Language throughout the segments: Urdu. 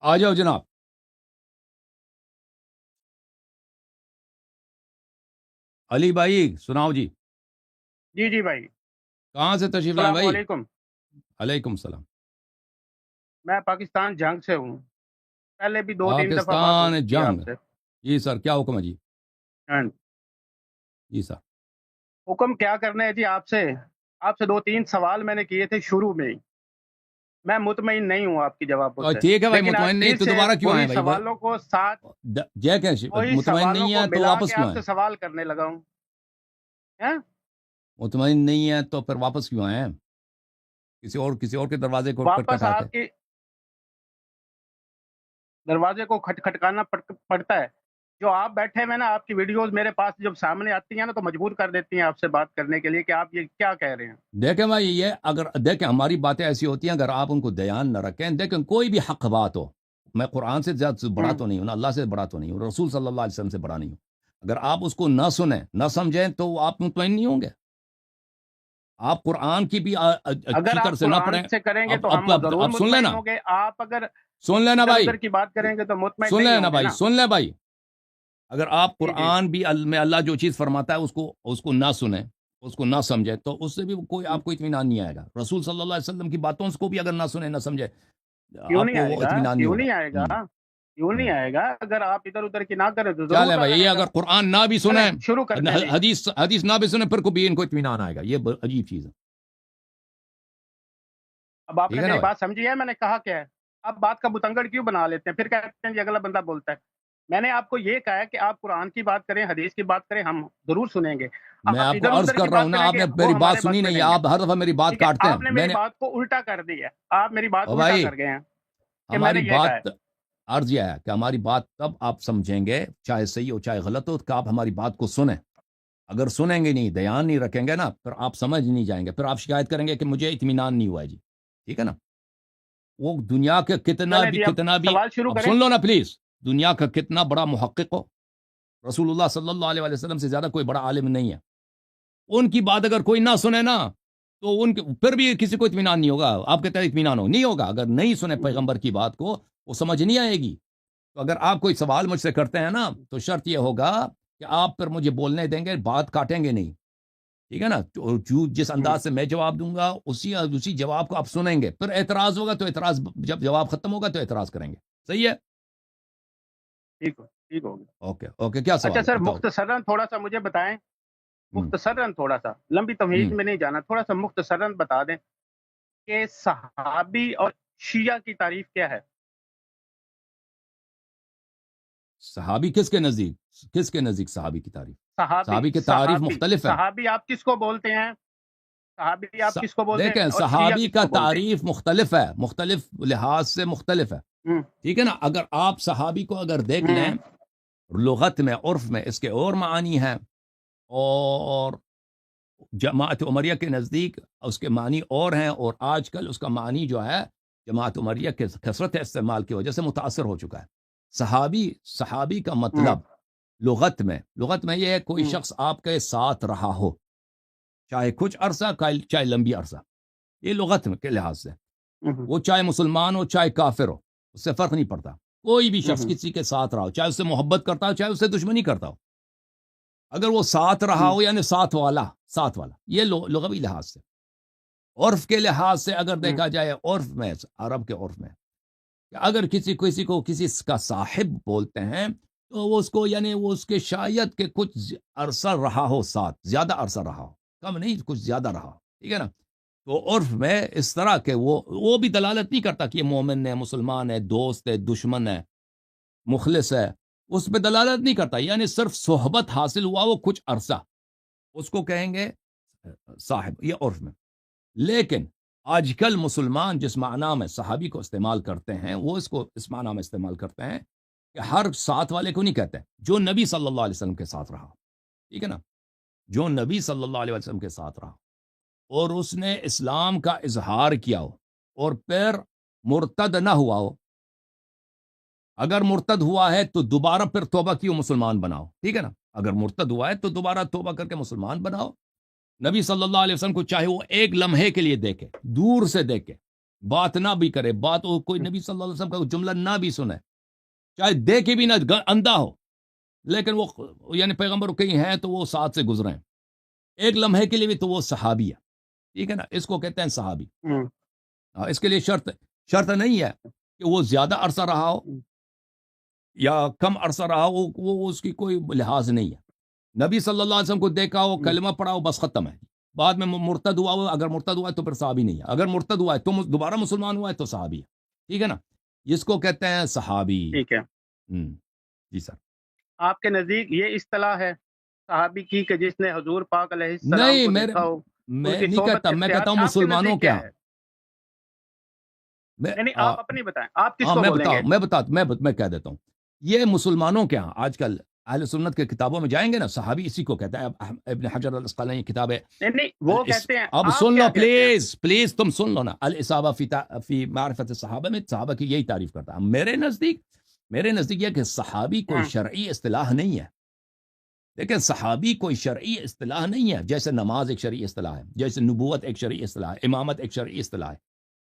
آ جاؤ جناب. علی بھائی سناؤ جی. جی جی بھائی. کہاں سے تشریف لائیں السلام بھائی؟ علیکم. علیکم السلام. میں پاکستان جنگ سے ہوں. پہلے بھی 2-3 دفعہ بات ہو پاکستان چکی ہے آپ جنگ. سے. جی سر کیا حکم ہے جی؟ ہاں. جی سر. حکم کیا کرنا ہے جی آپ سے؟ آپ سے 2-3 سوال میں نے کیے تھے شروع میں ہی. میں مطمئن نہیں ہوں آپ کی جوابوں سے، ٹھیک ہے بھائی، لیکن آج مطمئن نہیں پھر تو سے دوبارہ کیوں آئے وہی بھائی؟ سوالوں کو ساتھ جے کہ وہی مطمئن سوالوں نہیں کو ہے تو ملا واپس کے کیوں آپ آئے؟ سے سوال کرنے لگا ہوں. ہیں؟ مطمئن نہیں ہے تو پھر واپس کیوں آئے؟ کسی اور کے دروازے کو واپس کھٹکھٹا کے. آپ کے دروازے کو کھٹکھٹکانا پڑتا ہے. جو آپ بیٹھے ہوئے نا، آپ کی ویڈیوز میرے پاس جب سامنے آتی ہیں نا تو مجبور کر دیتی ہیں آپ سے بات کرنے کے لیے کہ آپ یہ کیا کہہ رہے ہیں. دیکھیں بھائی، یہ اگر دیکھیں ہماری باتیں ایسی ہوتی ہیں اگر آپ ان کو دھیان نہ رکھیں. دیکھیں کوئی بھی حق بات ہو، میں قرآن سے زیادہ بڑا تو نہیں ہوں، اللہ سے بڑا تو نہیں ہوں، رسول صلی اللہ علیہ وسلم سے بڑا نہیں ہوں. اگر آپ اس کو نہ سنیں نہ سمجھیں تو آپ مطمئن نہیں ہوں گے. آپ قرآن کی بھی اگر اچھی طرح آپ سے نہ قرآن پڑھیں. سے کریں گے اب تو اب ہم اب, ضرور اب سن مطمئن لینا. ہوں گے. آپ اگر سن لینا ادھر بھائی. ادھر کی بات کریں گے تو مطمئن سن نہیں لینا ہوں گے بھائی. نا. سن لے بھائی. اگر آپ جی جی. قرآن بھی میں اللہ جو چیز فرماتا ہے اس کو نہ سنیں، اس کو نہ سمجھے، تو اس سے بھی کوئی آپ کو اطمینان نہیں آئے گا. رسول صلی اللہ علیہ وسلم کی باتوں کو بھی اگر نہ سنیں نہ سمجھے، کیوں آپ نہیں کو آئے وہ گا؟ اطمینان نہیں کیوں ہوگا. نہیں آئے گا؟ کیوں نہیں آئے گا؟ اگر آپ ادھر ادھر کی نہ کریں تو کیا ضرور لیں بھائی، یہ آئے گا. اگر قرآن نہ بھی چلیں سنیں، شروع کرتے ہیں جی. حدیث نہ بھی سنیں، پھر کو بھی ان کو اطمینان آئے گا. یہ عجیب چیز ہے. اب آپ ٹھیک نے ہے نا میری بھائی؟ بات سمجھی ہے؟ میں نے کہا کیا ہے؟ اب بات کا بتنگڑ کیوں بنا لیتے ہیں؟ پھر کہتے ہیں جی اگلا بندہ بولتا ہے. میں نے آپ کو یہ کہا ہے کہ آپ قرآن کی بات کریں، حدیث کی بات کریں، ہم ضرور سنیں گے. میں آپ آپ کو ادھر عرض ادھر کی کر رہا ہوں بات نا، کریں آپ گے نے وہ میری بات ہمارے سنی بس میں نہیں ہے. نہیں ہے. آپ ہر دفعہ میری بات ٹھیک ہے، کاٹتے ہیں. آپ نے میں میری نے بات کو الٹا کر دی ہے. آپ میری بات او الٹا بھائی، کر گئے ہیں کہ میں نے ہماری یہ کہا ہے. بات عرض یہ ہے کہ ہماری بات تب آپ سمجھیں گے، چاہے صحیح ہو چاہے غلط ہو، کہ آپ ہماری بات کو سنیں. اگر سنیں گے نہیں، دھیان نہیں رکھیں گے نا، پھر آپ سمجھ نہیں جائیں گے. پھر آپ شکایت کریں گے کہ مجھے اطمینان نہیں ہوا ہے جی. ٹھیک ہے نا؟ وہ دنیا کے چلیں جی اب کتنا بھی سوال شروع اب کریں. سن لو نا پلیز. دنیا کا کتنا بڑا محقق ہو، رسول اللہ صلی اللہ علیہ وسلم سے زیادہ کوئی بڑا عالم نہیں ہے. ان کی بات اگر کوئی نہ سنے نا، تو پھر بھی کسی کو اطمینان نہیں ہوگا. آپ کے تحت اطمینان نہیں ہوگا اگر نہیں سنے پیغمبر کی بات کو، وہ سمجھ نہیں آئے گی. تو اگر آپ کوئی سوال مجھ سے کرتے ہیں نا، تو شرط یہ ہوگا کہ آپ پھر مجھے بولنے دیں گے، بات کاٹیں گے نہیں. ٹھیک ہے نا؟ جس انداز سے میں جواب دوں گا اسی جواب کو آپ سنیں گے. پھر اعتراض ہوگا تو اعتراض، جب جواب ختم ہوگا تو اعتراض کریں گے. صحیح ہے؟ ٹھیک ہو گیا. Okay okay. کیا اچھا سوال ہے سر، بتاؤ. مختصراً تھوڑا سا مجھے بتائیں. ہوں مختصراً تھوڑا سا، لمبی ہوں تمہید میں نہیں جانا، تھوڑا سا مختصراً بتا دیں کہ صحابی اور شیعہ کی تعریف کیا ہے. صحابی کس کے نزدیک صحابی کی تعریف؟ صحابی صحابی کی تعریف صحابی مختلف ہے. صحابی آپ کس کو بولتے ہیں؟ صحابی آپ کس کو بولتے دیکھیں، ہیں اور شیعہ صحابی کس کا کو بولتے ہیں؟ تعریف مختلف ہے، مختلف لحاظ سے مختلف ہے. ہوں ٹھیک ہے نا؟ اگر آپ صحابی کو اگر دیکھ لیں، ہوں لغت میں، عرف میں اس کے اور معانی ہیں، اور جماعت عمریہ کے نزدیک اس کے معنی اور ہیں. اور آج کل اس کا معنی جو ہے جماعت عمریہ کے کثرت استعمال کی وجہ سے متاثر ہو چکا ہے. صحابی کا ہوں مطلب لغت میں یہ ہے کوئی ہوں شخص آپ کے ساتھ رہا ہو، چاہے کچھ عرصہ چاہے لمبی عرصہ. یہ لغت کے لحاظ سے، ہوں وہ چاہے مسلمان ہو چاہے کافر ہو، اس سے فرق نہیں پڑتا. کوئی بھی شخص ہوں کسی کے ساتھ رہا ہو، چاہے اس سے محبت کرتا ہو چاہے اس سے دشمنی کرتا ہو، اگر وہ ساتھ رہا ہوں ہو، یعنی ساتھ والا. یہ لغوی لحاظ سے. عرف کے لحاظ سے اگر ہوں دیکھا جائے، عرف میں، عرب کے عرف میں، کہ اگر کسی کو کسی کا صاحب بولتے ہیں، تو وہ اس کو، یعنی وہ اس کے شاید کہ کچھ عرصہ رہا ہو ساتھ، زیادہ عرصہ رہا ہو، کم نہیں کچھ زیادہ رہا ہو. ٹھیک ہے نا؟ تو عرف میں اس طرح کہ وہ بھی دلالت نہیں کرتا کہ یہ مومن ہے، مسلمان ہے، دوست ہے، دشمن ہے، مخلص ہے. اس پہ دلالت نہیں کرتا، یعنی صرف صحبت حاصل ہوا وہ کچھ عرصہ، اس کو کہیں گے صاحب، یہ عرف میں. لیکن آج کل مسلمان جس معنی میں صحابی کو استعمال کرتے ہیں، وہ اس کو اس معنی میں استعمال کرتے ہیں کہ ہر ساتھ والے کو نہیں کہتے، جو نبی صلی اللہ علیہ وسلم کے ساتھ رہا. ٹھیک ہے نا؟ جو نبی صلی اللہ علیہ وسلم کے ساتھ رہا اور اس نے اسلام کا اظہار کیا ہو، اور پھر مرتد نہ ہوا ہو. اگر مرتد ہوا ہے تو دوبارہ پھر توبہ کی مسلمان بناؤ. ٹھیک ہے نا؟ اگر مرتد ہوا ہے تو دوبارہ توبہ کر کے مسلمان بناؤ. نبی صلی اللہ علیہ وسلم کو چاہے وہ ایک لمحے کے لیے دیکھے، دور سے دیکھے، بات نہ بھی کرے، بات وہ کوئی نبی صلی اللہ علیہ وسلم کا جملہ نہ بھی سنے، چاہے دیکھے بھی نہ، اندھا ہو، لیکن وہ یعنی پیغمبر کہیں ہیں تو وہ ساتھ سے گزرے ہیں ایک لمحے کے لیے بھی، تو وہ صحابی ہے، ٹھیک ہے نا، اس کو کہتے ہیں صحابی۔ اس کے لیے شرط نہیں ہے کہ وہ زیادہ عرصہ رہا ہو یا کم عرصہ رہا ہو، وہ اس کی کوئی لحاظ نہیں ہے۔ نبی صلی اللہ علیہ وسلم کو دیکھا ہو، کلمہ پڑھا ہو، بس ختم ہے، بعد میں مرتد ہوا ہو، اگر مرتد ہوا ہے تو پھر صحابی نہیں ہے، اگر مرتد ہوا ہے تو دوبارہ مسلمان ہوا ہے تو صحابی ہے، ٹھیک ہے نا، جس کو کہتے ہیں صحابی۔ ٹھیک ہے، جی سر۔ آپ کے نزدیک یہ اصطلاح ہے صحابی کی کہ جس نے حضور پاک علیہ السلام نہیں، کو دیکھا ہو، ان میں کی نہیں صحبت کہتا، میں اختیار، کہتا ہوں آپ کے مسلمانوں نزدیک کے کیا ہاں، ہے؟ میں نہیں آپ اپنی بتائیں، آپ کس کو میں بولیں گے؟ میں کہہ دیتا ہوں، یہ مسلمانوں کے ہاں آج کل اہل سنت کے کتابوں میں جائیں گے نا، صحابی اسی کو کہتا ہے۔ ابن حجر الاسقلانی کی کتاب ہے، نہیں وہ کہتے ہیں، اب آپ سن کیا لو کہتے ہیں؟ پلیز تم سن لو نا، الاصابہ فی معرفت الصحابہ میں صحابہ کی یہی تعریف کرتا ہے۔ میرے نزدیک یہ کہ صحابی کوئی شرعی اصطلاح نہیں ہے، لیکن صحابی کوئی شرعی اصطلاح نہیں ہے، جیسے نماز ایک شرعی اصطلاح ہے، جیسے نبوت ایک شرعی اصطلاح ہے، امامت ایک شرعی اصطلاح ہے،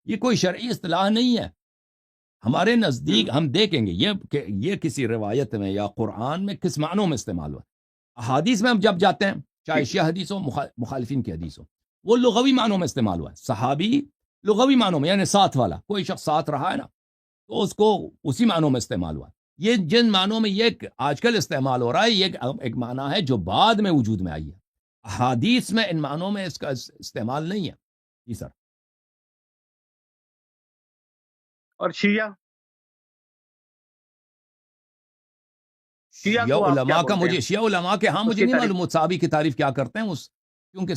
یہ کوئی شرعی اصطلاح نہیں ہے ہمارے نزدیک۔ ہم دیکھیں گے یہ کسی روایت میں یا قرآن میں کس معنوں میں استعمال ہوا، احادیث میں ہم جب جاتے ہیں، چاہے شیعہ حدیث ہو، مخالفین کی حدیث ہو، وہ لغوی معنوں میں استعمال ہوا ہے۔ صحابی لغوی معنوں میں، یعنی ساتھ والا، کوئی شخص ساتھ رہا ہے نا، تو اس کو اسی معنوں میں استعمال ہوا ہے۔ یہ جن معنوں میں یہ آج کل استعمال ہو رہا ہے، یہ ایک معنی ہے جو بعد میں وجود میں آئی ہے، احادیث میں ان معنوں میں اس کا استعمال نہیں ہے۔ جی سر۔ اور شیعہ کو آپ کیا بولتے ہیں؟ شیعہ علماء کے ہاں اس مجھے کی نہیں تعریف، معلوم صحابی کی تعریف کیا کرتے ہیں، کیونکہ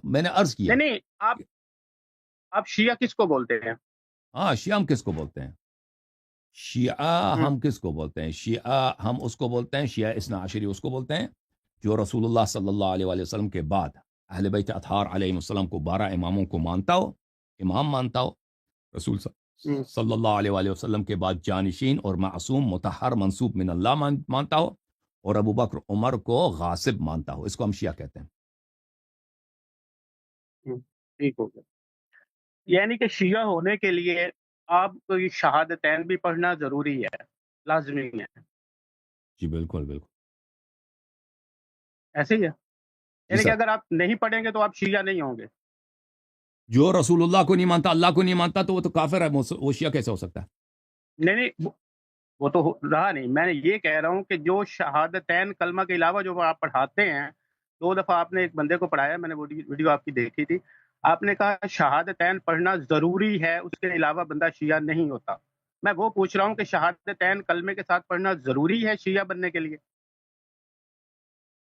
میں نے عرض کیا۔ نہیں آپ شیعہ کس کو بولتے ہیں؟ ہاں، شیعہ ہم کس کو بولتے ہیں؟ شیعہ ہم کس کو بولتے ہیں؟ شیعہ ہم اس کو بولتے ہیں، شیعہ اثنا عشری اس کو بولتے ہیں جو رسول اللہ صلی اللہ علیہ وآلہ وسلم کے بعد اہل بیت اطہار علیہ السلام کو 12 اماموں کو مانتا ہو، امام مانتا ہو، رسول صلی اللہ علیہ وآلہ وسلم کے بعد جانشین اور معصوم مطہر منسوب من اللہ مانتا ہو، اور ابو بکر عمر کو غاصب مانتا ہو، اس کو ہم شیعہ کہتے ہیں۔ ٹھیک ہو گیا، یعنی کہ شیعہ ہونے کے لیے آپ کو یہ شہادتین بھی پڑھنا ضروری ہے، لازمی ہے، جی بالکل بالکل، ایسے ہی ہے؟ جی یعنی کہ سر۔ اگر آپ نہیں پڑھیں گے تو آپ شیعہ نہیں ہوں گے؟ جو رسول اللہ کو نہیں مانتا، اللہ کو نہیں مانتا، تو وہ تو کافر ہے، وہ شیعہ کیسے ہو سکتا ہے؟ نہیں وہ تو رہا نہیں، میں یہ کہہ رہا ہوں کہ جو شہادتین کلمہ کے علاوہ جو آپ پڑھاتے ہیں، 2 دفعہ آپ نے ایک بندے کو پڑھایا، میں نے ویڈیو آپ کی دیکھی تھی، آپ نے کہا شہادتین پڑھنا ضروری ہے، اس کے علاوہ بندہ شیعہ نہیں ہوتا۔ میں وہ پوچھ رہا ہوں کہ شہادتین کلمے کے ساتھ پڑھنا ضروری ہے شیعہ بننے کے لیے؟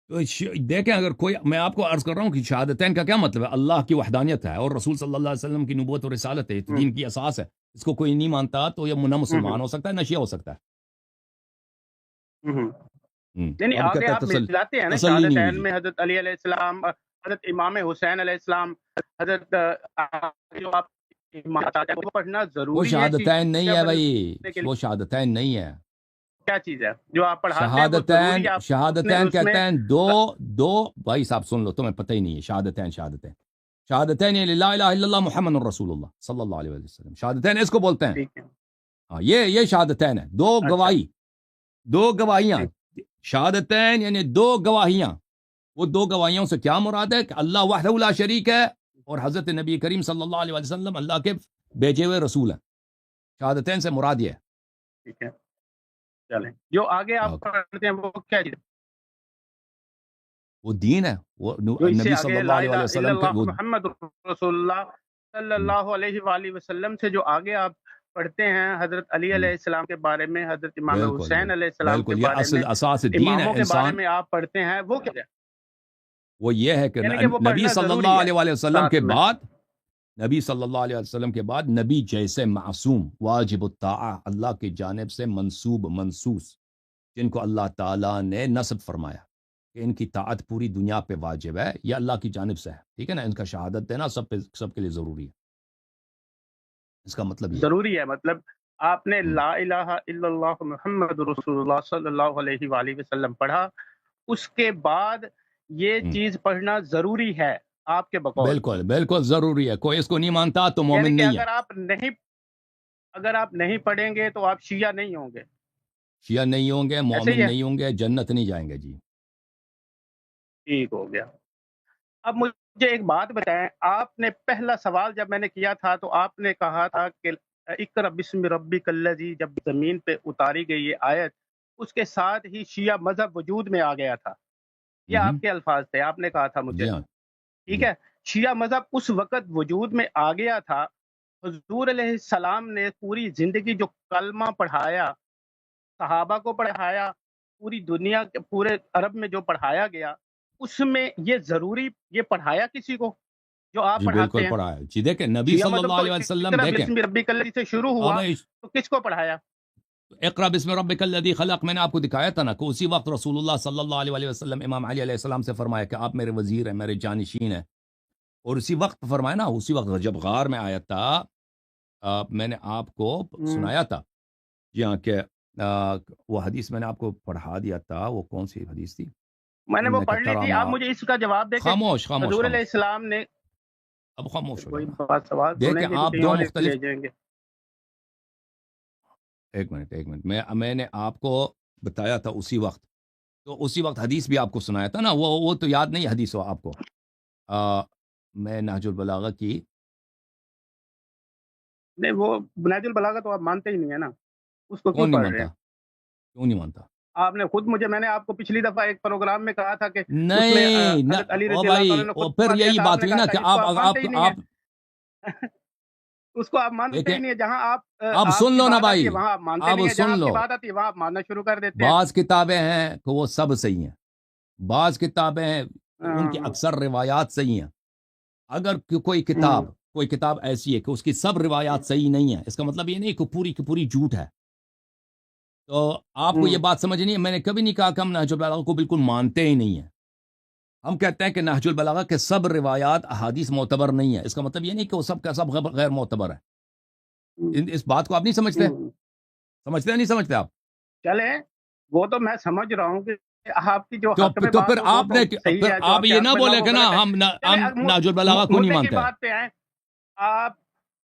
تو دیکھیں، اگر کوئی، میں آپ کو عرض کر رہا ہوں کہ شہادتین کا کیا مطلب ہے؟ اللہ کی وحدانیت ہے اور رسول صلی اللہ علیہ وسلم کی نبوت اور رسالت ہے، دین کی اساس ہے، اس کو کوئی نہیں مانتا تو یہ نہ مسلمان ہو سکتا ہے نہ شیعہ ہو سکتا ہے۔ نہیں اب آگے کہتا آپ ہے ملاتے ہیں نا تسلی نہیں ہوئی شہادتین جی۔ میں حضرت علی علیہ السلام، حضرت امام حسین علیہ السلام، حضرت جو آپ وہ پڑھنا وہ ضروری ہے شہادتین نہیں شیعہ ہے بھائی، بننے کے لیے؟ وہ شہادتین نہیں ہے۔ کیا چیز ہے جو آپ پڑھاتے ہیں وہ ضروری ہے؟ آپ شہادتین اس میں کہتے ہیں دو بھائی صاحب سن لو، تمہیں پتہ ہی نہیں ہے شہادتین یعنی لا الہ الا اللہ محمد رسول اللہ صلی اللہ علیہ وسلم، شہادتین اس کو بولتے ہیں۔ ٹھیک ہے، ہاں، یہ شہادتین ہے، دو اچھا گواہیاں، ٹھیک، شہادتین یعنی 2 گواہیاں۔ وہ 2 گواہیوں سے کیا مراد ہے؟ کہ اللہ وحدہ لا شریک ہے اور حضرت نبی کریم صلی اللہ علیہ وسلم اللہ کے بھیجے ہوئے رسول ہیں، شہادتین سے مراد یہ ہے۔ ٹھیک ہے، چلیں جو آگے آپ پڑھتے ہیں وہ کیا چیز ہے؟ وہ دین ہے، وہ جو اس سے نبی صلی آگے اللہ لا علیہ الہ الا وسلم کے اللہ محمد رسول اللہ صلی اللہ علیہ وآلہ وسلم سے جو آگے آپ پڑھتے ہیں حضرت علی علیہ السلام کے بارے میں، حضرت امام بالکل حسین علیہ السلام کے بالکل، یہ بارے میں، اصل اساس دین ہے اماموں کے بارے انسان۔ میں آپ پڑھتے ہیں، وہ کیا ہے؟ وہ یہ ہے کہ یعنی کہ وہ نبی پڑھنا صلی ضروری اللہ ہے علیہ وسلم ساتھ کے میں۔ بعد، نبی صلی اللہ علیہ وسلم کے بعد نبی جیسے معصوم واجب الطاعہ، اللہ کی جانب سے منسوب منصوص، جن کو اللہ تعالیٰ نے نصب فرمایا کہ ان کی طاعت پوری دنیا پہ واجب ہے، یہ اللہ کی جانب سے ہے، ٹھیک ہے نا، ان کا شہادت دینا سب کے لیے ضروری ہے، اس کا مطلب یہ ضروری ہے، مطلب آپ نے ہے۔ لا الہ الا اللہ محمد رسول اللہ صلی اللہ علیہ وآلہ وسلم پڑھا، اس کے بعد یہ چیز پڑھنا ضروری ہے، آپ کے بقول. بالکل بالکل ضروری ہے. کوئی اس کو نہیں مانتا تو یعنی مومن کہ نہیں ہے. اگر آپ نہیں پڑھیں گے تو آپ شیعہ نہیں ہوں گے. شیعہ نہیں ہوں گے، ایسے مومن ہی ہے. نہیں ہوں گے، جنت نہیں جائیں گے. جی ٹھیک ہو گیا. اب مجھے ایک بات بتائیں، آپ نے پہلا سوال جب میں نے کیا تھا تو آپ نے کہا تھا کہ اقرأ بسم ربک الذی، جب زمین پہ اتاری گئی یہ آیت اس کے ساتھ ہی شیعہ مذہب وجود میں آ گیا تھا. یہ آپ کے الفاظ تھے، آپ نے کہا تھا مجھے. جی ہاں ٹھیک جی ہے. شیعہ مذہب اس وقت وجود میں آ گیا تھا. حضور علیہ السلام نے پوری زندگی جو کلمہ پڑھایا، صحابہ کو پڑھایا، پوری دنیا کے پورے عرب میں جو پڑھایا گیا، اس میں یہ ضروری یہ پڑھایا کسی کو جو آپ جی پڑھاتے بالکل ہیں؟ پڑھا ہے. جی دیکھیں نبی شیعہ صلی مذہب اللہ تو علیہ وسلم، اقرأ دیکھیں بسم ربک الذی سے شروع اب ہوا تو کس کو پڑھایا؟ اقرا بسم ربک الذی خلق میں نے آپ کو دکھایا تھا نا کہ اسی وقت رسول اللہ صلی اللہ علیہ وسلم امام علی علیہ السلام سے فرمایا کہ آپ میرے وزیر ہیں، میرے جانشین ہیں. اور اسی وقت فرمایا نا، اسی وقت جب غار میں آیا تھا میں نے آپ کو سنایا تھا. جی ہاں کہ وہ حدیث میں نے آپ کو پڑھا دیا تھا. وہ کون سی حدیث تھی؟ میں نے وہ انک پڑھ لی تھی. ترى آپ ما، مجھے اس کا جواب دے کہ خاموش خاموش حضور علیہ خاموش السلام نے اب خاموش ہو کوئی جانا. بات سوال دیکھیں سنیں گے کہ آپ کہیں دو اور مختلف، لے جائیں گے؟ ایک منٹ میں نے آپ کو بتایا تھا اسی وقت، تو اسی وقت حدیث بھی آپ کو سنایا تھا نا. وہ تو یاد نہیں حدیث ہو آپ کو. میں نہج البلاغہ کی نہیں، وہ نہج البلاغہ تو آپ مانتے ہی نہیں ہے نا، اس کو کیوں کون نہیں پڑھ رہے مانتا؟ ہیں؟ کیوں نہیں مانتا؟ آپ نے خود میں نے آپ کو پچھلی دفعہ ایک پروگرام میں کہا تھا کہ اس میں نہیں نہ حضرت علی او رضی اللہ بھائی، تعالیٰ نے او خطبہ پھر دیا یہی تھا. آپ بات نے ہوئی کہا نا تھا کہ اس کو آپ مانتے ہی نہیں آپ ہیں. اس کو آپ مانتے دیکھیں ہی نہیں ہے. جہاں اب آپ سن کی لو نا بات آتی ہے بھائی، وہاں آپ مانتے اب نہیں ہیں، جہاں سن آپ کی لو. بات آتی ہے وہاں آپ ماننا شروع کر دیتے ہیں. بعض کتابیں ہیں کہ وہ سب صحیح ہیں، بعض کتابیں ہیں ان کی ہاں، اکثر روایات صحیح ہیں. اگر کوئی کتاب ایسی ہے کہ اس کی سب روایات صحیح نہیں ہیں، اس کا مطلب یہ نہیں کہ پوری کی پوری جھوٹ ہے. تو آپ کو یہ بات سمجھ نہیں ہے. میں نے کبھی نہیں کہا کہ ہم نہج البلاغہ کو بالکل مانتے ہی نہیں ہیں. ہم کہتے ہیں کہ نہج البلاغہ کے سب روایات احادیث معتبر نہیں ہے. اس کا مطلب یہ نہیں کہ وہ سب کا سب غیر معتبر ہے. اس بات کو آپ نہیں سمجھتے؟ سمجھتے ہیں نہیں سمجھتے آپ؟ چلے وہ تو میں سمجھ رہا ہوں کہ آپ کی جو حق میں تو بات پھر ہو وہ آپ تو نے صحیح پھر ہے، جو آپ آپ کے یہ حق نہ میں نہ بولے وہ کہ نا غلط ہے. ہم چلے نہج البلاغہ کو نہیں مدعے کی مانتے ہیں. بات پہ آئیں.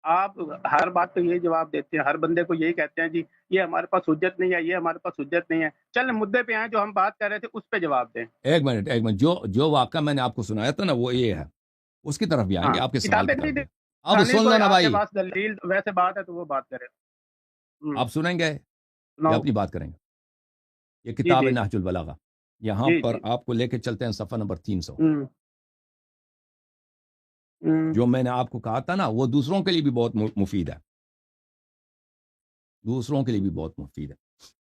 آپ ہر بات پہ یہی جواب دیتے ہیں، ہر بندے کو یہی کہتے ہیں جی یہ ہمارے پاس حجت نہیں ہے، یہ ہمارے پاس حجت نہیں ہے. چلیں مدعے پہ آئیں، جو ہم بات کر رہے تھے اس پہ جواب دیں. ایک منٹ جو واقعہ میں نے آپ کو سنایا تھا نا وہ یہ ہے، اس کی طرف بھی آئیں ہاں، گے، آپ کے سوال کتابیں کی طرف نہیں بھی. اب دکھانی، سن لو کوئی نا آپ کے بھائی، پاس دلیل ویسے بات ہے تو وہ بات کریں. آپ سنیں گے یا سناؤ. اپنی بات کریں گے؟ یہ جی کتاب ہے جی نہج البلاغہ. یہاں جی پر جی. آپ کو لے کے چلتے ہیں صفحہ نمبر 300. ہوں. جو میں نے آپ کو کہا تھا نا وہ دوسروں کے لیے بھی بہت مفید ہے، دوسروں کے لیے بھی بہت مفید ہے.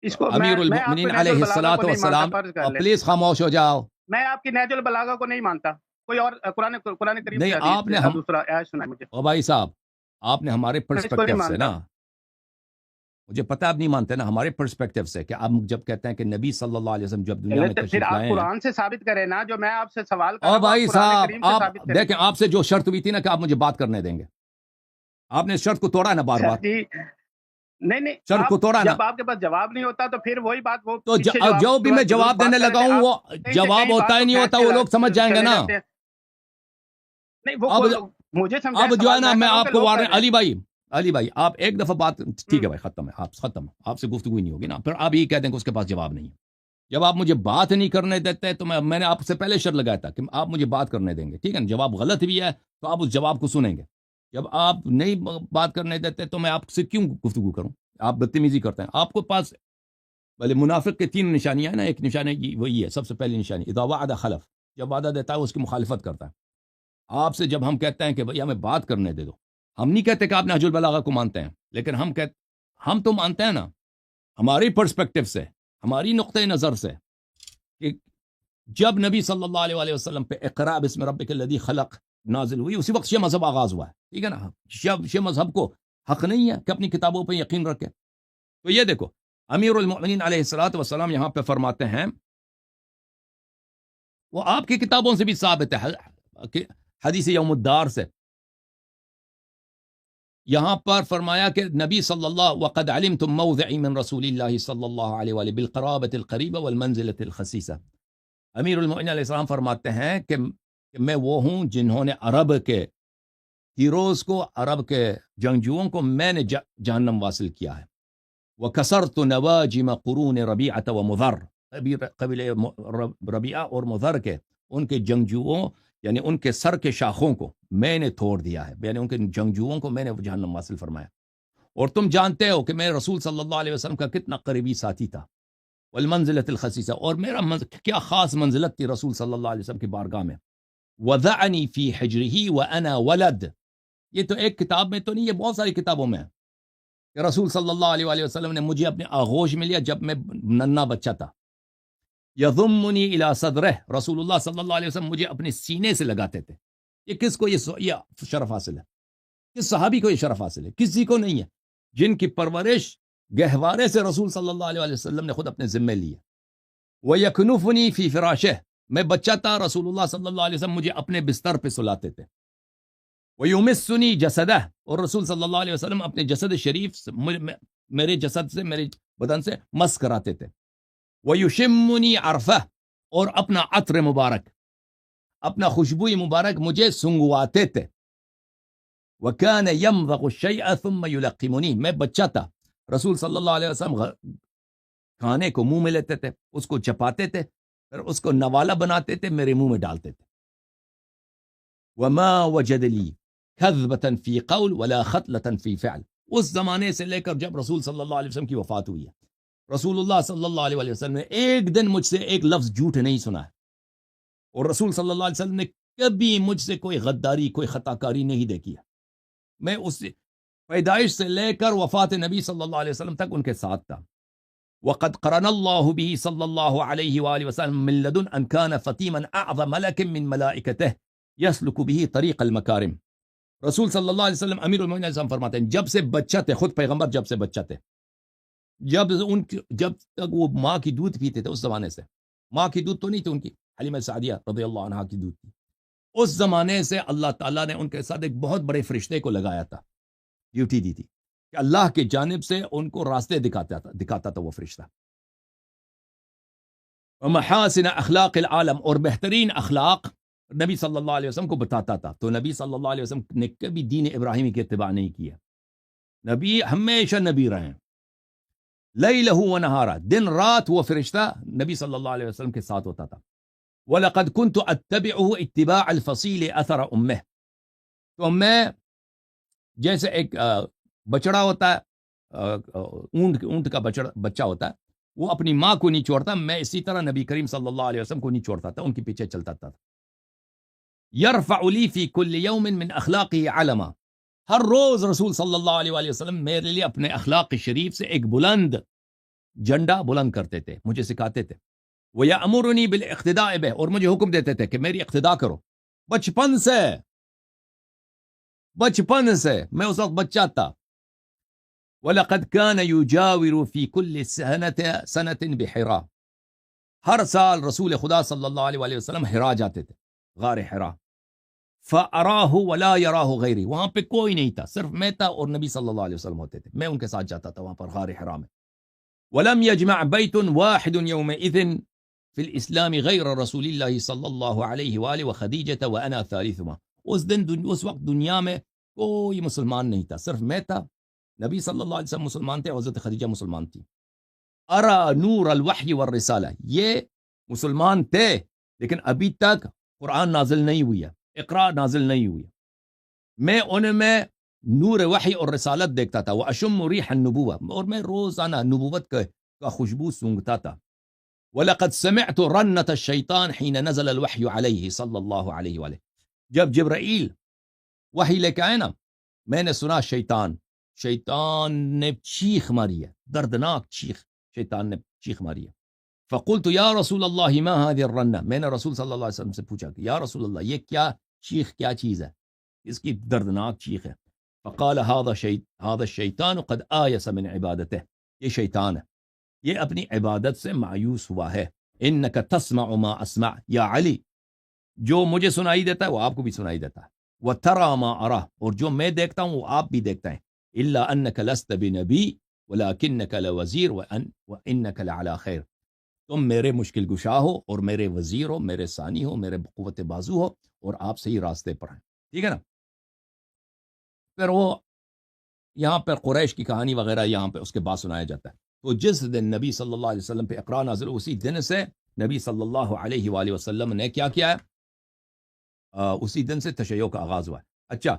اس کو امیر میں آپ کو المؤمنین نہج علیہ البلاغہ کو الصلاۃ نہیں مانتا، والسلام، فرض کر لیں پلیز خاموش ہو جاؤ. میں آپ کی نہج البلاغہ کو نہیں مانتا. کوئی اور قرآن کریم نہیں سے آپ نے حدیث دوسرا آیت سنا مجھے. او بھائی صاحب، آپ نے ہمارے میں اس کو نہیں پرسپیکٹو سے مانتا. نا، مجھے پتہ آپ نہیں مانتے نا، ہمارے پرسپیکٹو سے کہ آپ جب کہتے ہیں کہ نبی صلی اللہ علیہ وسلم جب دنیا چلے میں تو پھر تشریف آپ لائے ہیں. قرآن سے ثابت کریں نا، جو میں آپ سے سوال کر رہا او ہوں آپ بھائی قرآن صاحب، کریم سے آپ ثابت کریں. دیکھیں آپ سے جو شرط ہوئی تھی نا کہ آپ مجھے بات کرنے دیں گے، آپ نے اس شرط کو توڑا ہے نا بار اچھا بار. جی. نہیں شرط آپ کو توڑا نا. جب آپ کے پاس جواب نہیں ہوتا تو پھر وہی بات، وہ تو پیچھے جو جو بھی میں بزرگ جواب بات دینے کر رہے لگا تھے ہوں آپ وہ کہیں سے جواب کہیں بات ہوتا ہی کو نہیں ہوتا، کھینچ وہ کے لوگ سمجھ جائیں گے چلے نا. جاتے ہیں. نہیں وہ اب مجھے سمجھائیں، اب جو ہے سوال نا میں میں کر رہا ہوں آپ کہ کو لوگ کر وارن، رہے ہیں. علی بھائی آپ ایک دفعہ بات ٹھیک ہے بھائی، ختم ہے، آپ ختم، آپ سے گفتگو ہی نہیں ہوگی نا. پھر آپ یہ کہہ دیں کہ اس کے پاس جواب نہیں ہے. جب آپ مجھے بات نہیں کرنے دیتے تو میں نے آپ سے پہلے شرط لگایا تھا کہ آپ مجھے بات کرنے دیں گے، ٹھیک ہے نا. جواب غلط بھی ہے تو آپ اس جواب کو سنیں گے. جب آپ نہیں بات کرنے دیتے تو میں آپ سے کیوں گفتگو کروں؟ آپ بدتمیزی کرتے ہیں. آپ کو پاس بھلے منافق کے 3 نشانیاں ہیں نا، ایک نشانی وہی ہے، سب سے پہلی نشانی اذا وعد خلف، جب وعدہ دیتا ہے اس کی مخالفت کرتا ہے. آپ سے جب ہم کہتے ہیں کہ بھئی ہمیں بات کرنے دے دو، ہم نہیں کہتے کہ آپ نہج البلاغہ کو مانتے ہیں، لیکن ہم تو مانتے ہیں نا ہماری پرسپیکٹو سے، ہماری نقطۂ نظر سے، کہ جب نبی صلی اللہ علیہ وسلم پہ اقرا بسم ربک الذی خلق نازل ہوئی اسی وقت شیعہ مذہب آغاز ہوا ہے، ٹھیک ہے نا. شیعہ مذہب کو حق نہیں ہے کہ اپنی کتابوں پہ یقین رکھے. تو یہ دیکھو امیر المؤمنین علیہ الصلوۃ والسلام یہاں پہ فرماتے ہیں، وہ آپ کی کتابوں سے بھی ثابت ہے کہ حدیث یوم الدار سے، یہاں پر فرمایا کہ نبی صلی اللہ وقد علمتم موضعی من رسول اللہ صلی اللہ علیہ وآلہ بالقرابۃ القریبہ والمنزلۃ الخسیسہ. امیر المؤمنین علیہ السلام فرماتے ہیں کہ کہ میں وہ ہوں جنہوں نے عرب کے ہیروز کو، عرب کے جنگجوؤں کو میں نے جہنم واصل کیا ہے. وَكَسَرْتُ نَوَاجِمَ قُرُونِ رَبِيعَةَ وَمُضَرَّ، قبیلے ربیعہ اور مضر کے ان کے جنگجوؤں یعنی ان کے سر کے شاخوں کو میں نے توڑ دیا ہے، یعنی ان کے جنگجوؤں کو میں نے جہنم واصل فرمایا. اور تم جانتے ہو کہ میں رسول صلی اللہ علیہ وسلم کا کتنا قریبی ساتھی تھا. والمنزلۃ الخصیصہ، اور میرا کیا خاص منزلت تھی رسول صلی اللہ علیہ وسلم کی بارگاہ میں. وَضَعَنِي فِي حِجْرِهِ وَأَنَا وَلَدْ، یہ تو ایک کتاب میں تو نہیں، یہ بہت ساری کتابوں میں ہے کہ رسول صلی اللہ علیہ وآلہ وسلم نے مجھے اپنے آغوش میں لیا جب میں ننھا بچہ تھا. یضمنی الی صدرہ، رسول اللہ صلی اللہ علیہ وسلم مجھے اپنے سینے سے لگاتے تھے. یہ کس کو یہ شرف حاصل ہے؟ کس صحابی کو یہ شرف حاصل ہے؟ کسی کو نہیں ہے، جن کی پرورش گہوارے سے رسول صلی اللہ علیہ وسلم نے خود اپنے ذمے لی ہے. وَيَكْنُفُنِي فِي فِرَاشِهِ، میں بچہ تھا، رسول اللہ صلی اللہ علیہ وسلم مجھے اپنے بستر پہ سلاتے تھے. وَيُمِسُّنِي جَسَدَهُ، اور رسول صلی اللہ علیہ وسلم اپنے جسد شریف سے میرے جسد سے، میرے بدن سے مس کراتے تھے. وَيُشِمُّنِي عَرْفَهُ، اور اپنا عطر مبارک، اپنا خوشبوئی مبارک مجھے سنگواتے تھے. وَكَانَ يَمْضَغُ الشَّيْءَ ثُمَّ يُلَقِّمُنِي، میں بچہ تھا، رسول صلی اللہ علیہ وسلم کھانے کو منہ میں لیتے تھے، اس کو چپاتے تھے، پھر اس کو نوالا بناتے تھے، میرے منہ میں ڈالتے تھے. وَمَا وَجَدَ لِي كَذْبَةً فِي قَوْلٍ وَلَا خَطْلَةً فِي فِعْلٍ، اس زمانے سے لے کر جب رسول صلی اللہ علیہ وسلم کی وفات ہوئی ہے، رسول اللہ صلی اللہ علیہ وسلم نے ایک دن مجھ سے ایک لفظ جھوٹ نہیں سنا ہے. اور رسول صلی اللہ علیہ وسلم نے کبھی مجھ سے کوئی غداری، کوئی خطا کاری نہیں دیکھی ہے. میں اس پیدائش سے لے کر وفات نبی صلی اللہ علیہ وسلم تک ان کے ساتھ تھا. وقد قرن اللہ به صلی اللہ علیہ وآلہ وسلم من لدن ان كان فطیما اعظم ملک من ملائکته یسلک به طریق المکارم. رسول صلی اللہ علیہ وسلم امیر المؤمنین علیہ السلام فرماتے ہیں جب سے بچہ تھے، خود پیغمبر جب سے بچہ تھے، جب تک وہ ماں کی دودھ پیتے تھے، اس زمانے سے، ماں کی دودھ تو نہیں تھی ان کی، حلیمہ سعدیہ رضی اللہ عنہا کی دودھ تھی، اس زمانے سے اللہ تعالیٰ نے ان کے ساتھ ایک بہت بڑے فرشتے کو لگایا تھا، ڈیوٹی دی تھی کہ اللہ کی جانب سے ان کو راستے دکھاتا تھا وہ فرشتہ. ومحاسن اخلاق العالم، اور بہترین اخلاق نبی صلی اللہ علیہ وسلم کو بتاتا تھا. تو نبی صلی اللہ علیہ وسلم نے کبھی دین ابراہیمی کی اتباع نہیں کیا. نبی ہمیشہ نبی رہے، لیلہ و نہارا، دن رات وہ فرشتہ نبی صلی اللہ علیہ وسلم کے ساتھ ہوتا تھا. وَلَقَدْ كُنْتُ أَتَّبِعُهُ اتِّبَاعَ الْفَصِيلِ أَثَرَ أُمِّهِ، تو میں جیسے ایک بچڑا ہوتا ہے، اونٹ کا بچہ ہوتا ہے، وہ اپنی ماں کو نہیں چھوڑتا، میں اسی طرح نبی کریم صلی اللہ علیہ وسلم کو نہیں چھوڑتا تھا، ان کے پیچھے چلتا تھا. يَرْفَعُ لِي فِي كُلِّ يَوْمٍ مِّنْ أَخْلَاقِهِ عَلَمًا، ہر روز رسول صلی اللہ علیہ وآلہ وسلم میرے لیے اپنے اخلاق شریف سے ایک بلند جھنڈا بلند کرتے تھے، مجھے سکھاتے تھے. وَيَأْمُرُنِي بِالْاِقْتِدَاءِ بِهِ، اور مجھے حکم دیتے تھے کہ میری اقتداء کرو. بچپن سے میں اس وقت بچہ تھا. وَلَقَدْ كَانَ يُجَاوِرُ فِي كُلِّ سَنَةٍ بِحِرَا، ہر سال رسول خدا صلی اللہ علیہ وسلم حرا جاتے تھے، غار حرا. فَأَرَاهُ وَلَا يَرَاهُ غَيْرِي، وہاں پہ کوئی نہیں تھا، صرف میں تھا اور نبی صلی اللہ علیہ وسلم ہوتے تھے، میں ان کے ساتھ جاتا تھا وہاں پر غار حرا میں. وَلَمْ يَجْمَعْ بَيْتٌ وَاحِدٌ يَوْمَئِذٍ فِي الْإِسْلَامِ غَيْرَ رَسُولِ اللَّهِ صلی اللہ علیہ وآلہ وخدیجة وَأَنَا ثَالِثُهُمَا، اس وقت دنیا میں کوئی مسلمان نہیں تھا، صرف میں تھا، نبی صلی اللہ علیہ وسلم مسلمان تھے، حضرت خدیجہ مسلمان تھی. ارا نور الوحی والرسالہ، یہ مسلمان تھے لیکن ابھی تک قرآن نازل نہیں ہوئی ہے، اقرا نازل نہیں ہوئی ہے. میں ان میں نور وحی اور رسالت دیکھتا تھا. واشم ریح النبوہ، اور میں روزانہ نبوت کا خوشبو سونگتا تھا. وَلَقَدْ سَمِعْتُ رَنَّةَ الشَّيْطَانِ حِينَ نَزَلَ الْوَحْيُ عَلَيْهِ صلی اللہ علیہ وآلہ، جب جبرائیل وحی لے کے آئے نا، میں نے سنا شیطان نے چیخ ماری ہے، دردناک چیخ شیطان نے چیخ ماری ہے. فَقُلْتُ يَا رَسُولَ اللَّهِ مَا هَذِهِ الرَّنَّةُ، میں نے رسول صلی اللہ علیہ وسلم سے پوچھا کہ یا رسول اللہ یہ کیا چیخ، کیا چیز ہے، اس کی دردناک چیخ ہے. فقال هذا الشیطان قد آیس من عبادته، یہ شیطان ہے، یہ اپنی عبادت سے مایوس ہوا ہے. انك تسمع ما اسمع یا علی، جو مجھے سنائی دیتا ہے وہ آپ کو بھی سنائی دیتا ہے. وترى ما ارى، اور جو میں دیکھتا ہوں وہ آپ بھی دیکھتے ہیں. الا انك لست بنبی ولكنك لوزیر وانك لعلى خیر، تم میرے مشکل گشا ہو اور میرے وزیر ہو، میرے ثانی ہو، میرے قوت بازو ہو، اور آپ صحیح راستے پر ہیں. ٹھیک ہے نا. پھر وہ یہاں پر قریش کی کہانی وغیرہ یہاں پہ اس کے بعد سنایا جاتا ہے. تو جس دن نبی صلی اللہ علیہ وسلم پہ اقرا نازل، اسی دن سے نبی صلی اللہ علیہ وآلہ وسلم نے کیا کیا ہے، اسی دن سے تشیع کا آغاز ہوا ہے. اچھا،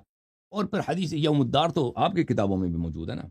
اور پھر حدیث یوم الدار تو آپ کی کتابوں میں بھی موجود ہے نا.